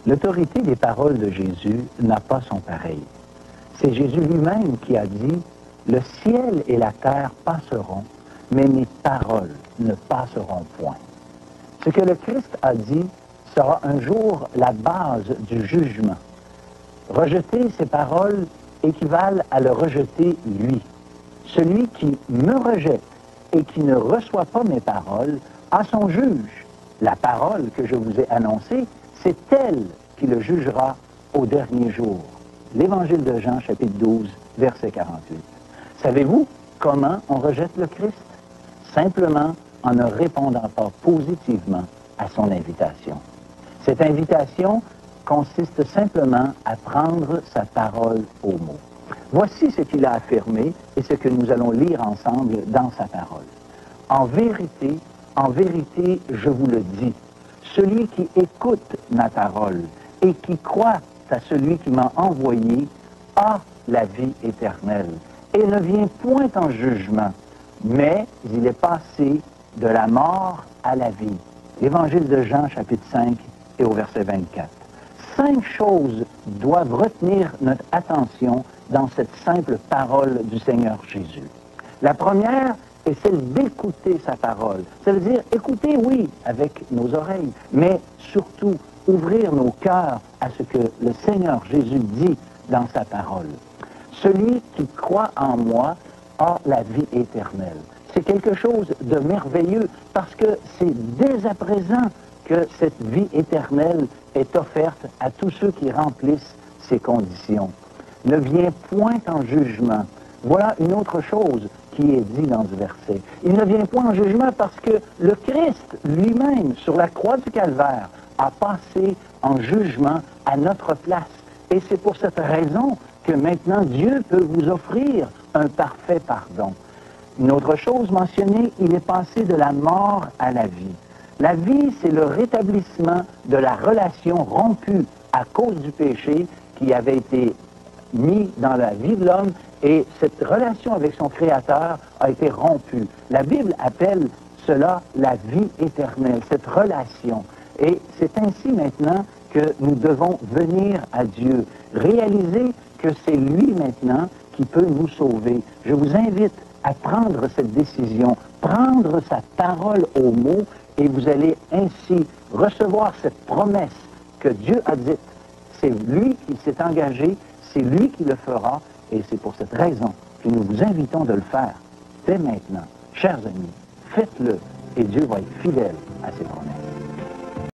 L'autorité des paroles de Jésus n'a pas son pareil. C'est Jésus lui-même qui a dit « Le ciel et la terre passeront, mais mes paroles ne passeront point. » Ce que le Christ a dit sera un jour la base du jugement. Rejeter ses paroles équivalent à le rejeter lui. Celui qui me rejette et qui ne reçoit pas mes paroles a son juge. La parole que je vous ai annoncée, c'est elle qui le jugera au dernier jour. L'Évangile de Jean, chapitre 12, verset 48. Savez-vous comment on rejette le Christ? Simplement en ne répondant pas positivement à son invitation. Cette invitation consiste simplement à prendre sa parole au mot. Voici ce qu'il a affirmé et ce que nous allons lire ensemble dans sa parole. En vérité, je vous le dis, celui qui écoute ma parole et qui croit à celui qui m'a envoyé a la vie éternelle et ne vient point en jugement, mais il est passé de la mort à la vie. L'Évangile de Jean, chapitre 5, et au verset 24. 5 choses doivent retenir notre attention dans cette simple parole du Seigneur Jésus. La première est celle d'écouter sa parole. Ça veut dire écouter, oui, avec nos oreilles, mais surtout ouvrir nos cœurs à ce que le Seigneur Jésus dit dans sa parole. Celui qui croit en moi a la vie éternelle. C'est quelque chose de merveilleux parce que c'est dès à présent que cette vie éternelle est offerte à tous ceux qui remplissent ces conditions. Ne vient point en jugement. Voilà une autre chose qui est dit dans ce verset. Il ne vient point en jugement parce que le Christ lui-même, sur la croix du Calvaire, a passé en jugement à notre place. Et c'est pour cette raison que maintenant Dieu peut vous offrir un parfait pardon. Une autre chose mentionnée, il est passé de la mort à la vie. La vie, c'est le rétablissement de la relation rompue à cause du péché qui avait été mis dans la vie de l'homme et cette relation avec son Créateur a été rompue. La Bible appelle cela la vie éternelle, cette relation. Et c'est ainsi maintenant que nous devons venir à Dieu, réaliser que c'est lui maintenant qui peut nous sauver. Je vous invite à prendre cette décision, prendre sa parole au mot, et vous allez ainsi recevoir cette promesse que Dieu a dite. C'est lui qui s'est engagé, c'est lui qui le fera, et c'est pour cette raison que nous vous invitons de le faire dès maintenant. Chers amis, faites-le, et Dieu va être fidèle à ses promesses.